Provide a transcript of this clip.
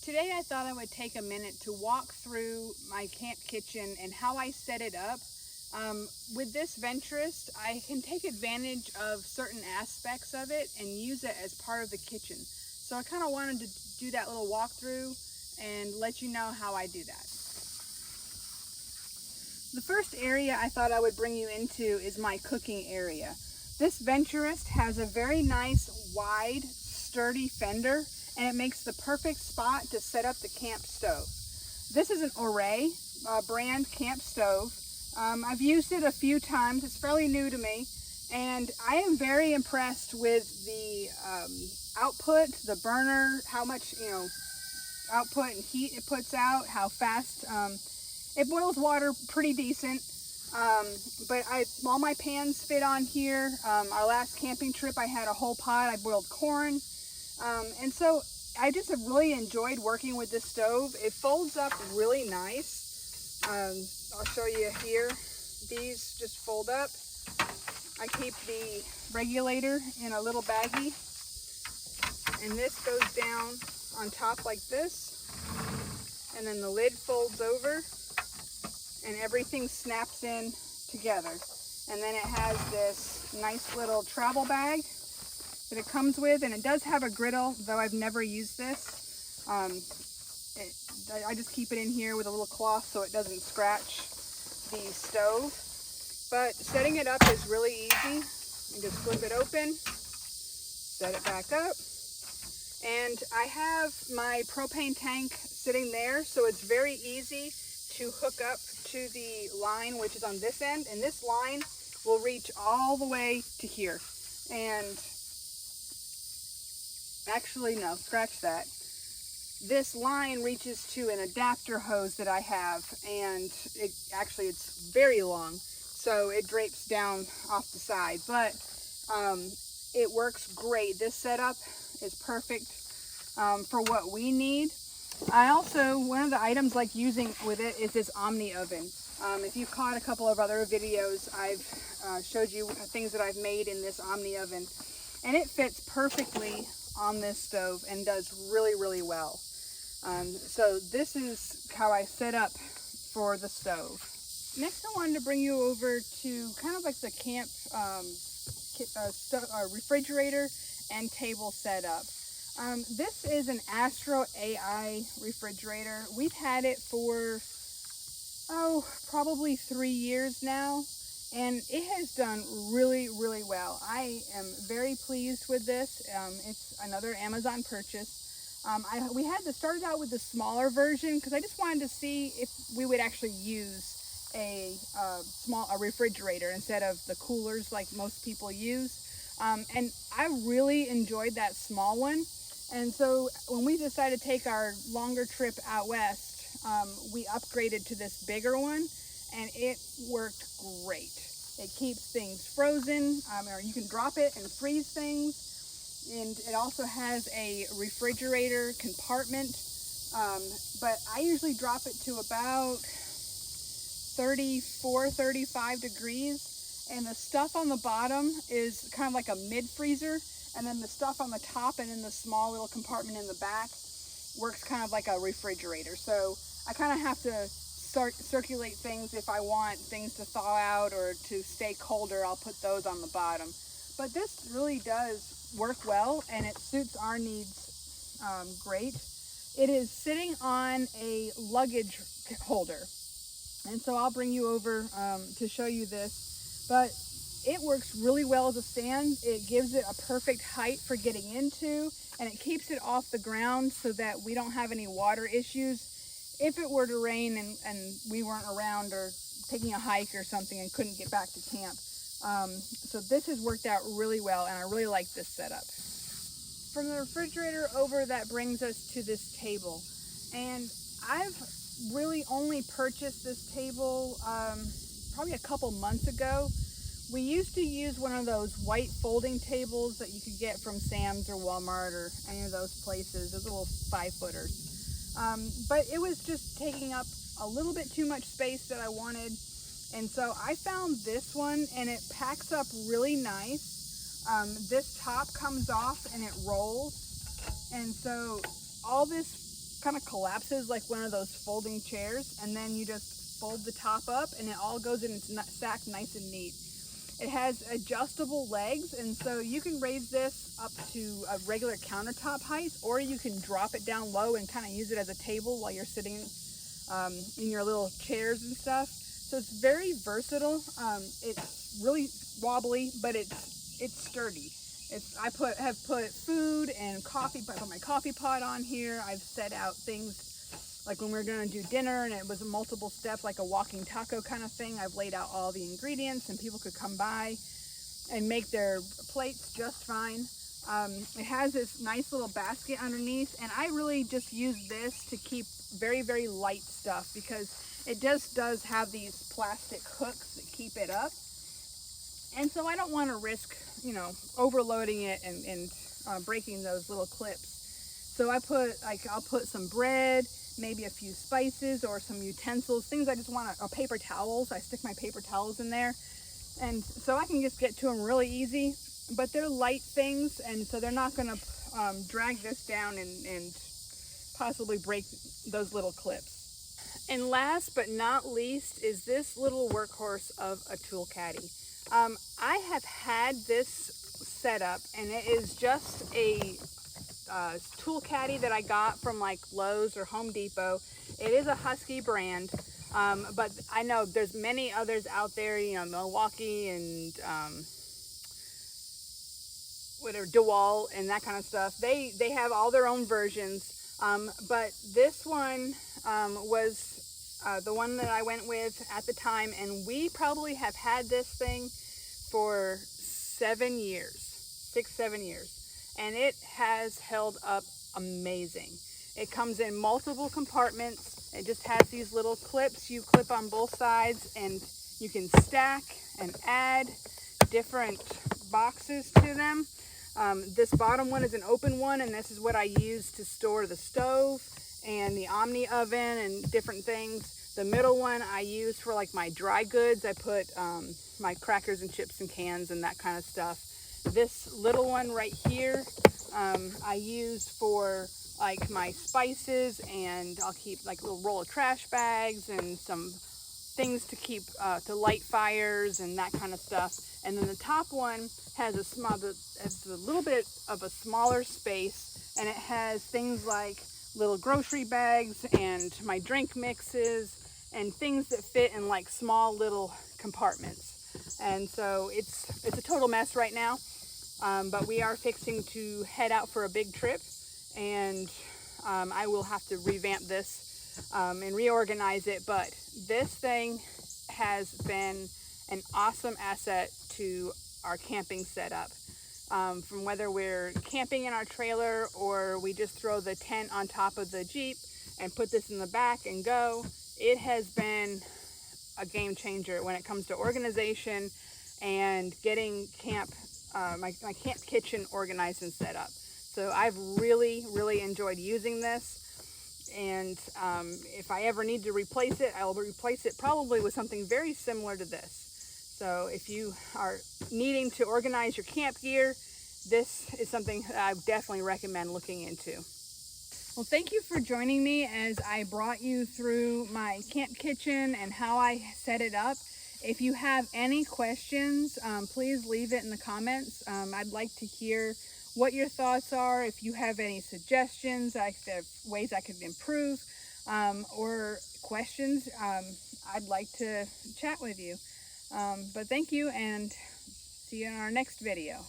Today I thought I would take a minute to walk through my camp kitchen and how I set it up. With this Venturist, I can take advantage of certain aspects of it and use it as part of the kitchen. So I kind of wanted to do that little walkthrough and let you know how I do that. The first area I thought I would bring you into is my cooking area. This Venturist has a very nice, wide, sturdy fender, and it makes the perfect spot to set up the camp stove. This is an Overland brand camp stove. I've used it a few times. It's fairly new to me, and I am very impressed with the output, the burner, how much output and heat it puts out, how fast it boils water pretty decent. But all my pans fit on here. Our last camping trip, I had a whole pot. I boiled corn. And so I just have really enjoyed working with this stove. It folds up really nice. I'll show you here. These just fold up. I keep the regulator in a little baggie. And this goes down on top like this. And then the lid folds over. And everything snaps in together. And then it has this nice little travel bag that it comes with, and it does have a griddle, though I've never used this. I just keep it in here with a little cloth so it doesn't scratch the stove. But setting it up is really easy. You just flip it open, set it back up, and I have my propane tank sitting there, so it's very easy to hook up to the line, which is on this end, and this line will reach all the way to here. And actually, no, scratch that. This line reaches to an adapter hose that I have, and it's very long, so it drapes down off the side, but it works great. This setup is perfect for what we need. I also, one of the items like using with it is this Omni oven. If you've caught a couple of other videos, I've showed you things that I've made in this Omni oven, and it fits perfectly on this stove and does really, really well. So this is how I set up for the stove. Next, I wanted to bring you over to kind of like the camp refrigerator and table setup. This is an Astro AI refrigerator. We've had it for, probably 3 years now, and it has done really, really well. I am very pleased with this. It's another Amazon purchase. We had to start out with the smaller version because I just wanted to see if we would actually use a refrigerator instead of the coolers like most people use. And I really enjoyed that small one. And so when we decided to take our longer trip out west, we upgraded to this bigger one, and it worked great. It keeps things frozen, or you can drop it and freeze things. And it also has a refrigerator compartment, but I usually drop it to about 34, 35 degrees. And the stuff on the bottom is kind of like a mid-freezer. And then the stuff on the top and in the small little compartment in the back works kind of like a refrigerator. So I kind of have to circulate things if I want things to thaw out or to stay colder. I'll put those on the bottom. But this really does work well, and it suits our needs great. It is sitting on a luggage holder. And so I'll bring you over to show you this. But it works really well as a stand. It gives it a perfect height for getting into, and it keeps it off the ground so that we don't have any water issues if it were to rain and we weren't around or taking a hike or something and couldn't get back to camp. So this has worked out really well, and I really like this setup. From the refrigerator over, that brings us to this table. And I've really only purchased this table probably a couple months ago. We used to use one of those white folding tables that you could get from Sam's or Walmart or any of those places, those little 5-footers. But it was just taking up a little bit too much space that I wanted. And so I found this one, and it packs up really nice. This top comes off and it rolls. And so all this kind of collapses like one of those folding chairs, and then you just fold the top up and it all goes in its sack nice and neat. It has adjustable legs, and so you can raise this up to a regular countertop height, or you can drop it down low and kind of use it as a table while you're sitting in your little chairs and stuff. So it's very versatile. It's really wobbly, but it's sturdy. I have put food and coffee. I put my coffee pot on here. I've set out things like when we're going to do dinner, and it was a multiple step, like a walking taco kind of thing. I've laid out all the ingredients, and people could come by and make their plates just fine. It has this nice little basket underneath, and I really just use this to keep very, very light stuff, because it just does have these plastic hooks that keep it up. And so I don't want to risk, you know, overloading it and breaking those little clips. So I'll put some bread, maybe a few spices or some utensils, things I just want paper towels. I stick my paper towels in there. And so I can just get to them really easy, but they're light things, and so they're not going to drag this down and possibly break those little clips. And last but not least is this little workhorse of a tool caddy. I have had this set up, and it is just a tool caddy that I got from like Lowe's or Home Depot. It is a Husky brand, but I know there's many others out there, you know, Milwaukee and whatever, DeWalt and that kind of stuff. They have all their own versions, but this one was the one that I went with at the time, and we probably have had this thing for 7 years, 6-7 years. And it has held up amazing. It comes in multiple compartments. It just has these little clips you clip on both sides, and you can stack and add different boxes to them. This bottom one is an open one, and this is what I use to store the stove and the Omni oven and different things. The middle one I use for like my dry goods. I put my crackers and chips and cans and that kind of stuff. This little one right here, I use for like my spices, and I'll keep like a little roll of trash bags and some things to keep to light fires and that kind of stuff. And then the top one has a little bit of a smaller space, and it has things like little grocery bags and my drink mixes and things that fit in like small little compartments. And so it's a total mess right now. But we are fixing to head out for a big trip, and I will have to revamp this and reorganize it. But this thing has been an awesome asset to our camping setup. From whether we're camping in our trailer or we just throw the tent on top of the Jeep and put this in the back and go, it has been a game changer when it comes to organization and getting my camp kitchen organized and set up. So I've really, really enjoyed using this, and if I ever need to replace it, I will replace it probably with something very similar to this. So if you are needing to organize your camp gear, this is something that I definitely recommend looking into. Well, thank you for joining me as I brought you through my camp kitchen and how I set it up. If you have any questions, please leave it in the comments. I'd like to hear what your thoughts are. If you have any suggestions, ways I could improve, or questions, I'd like to chat with you. But thank you, and see you in our next video.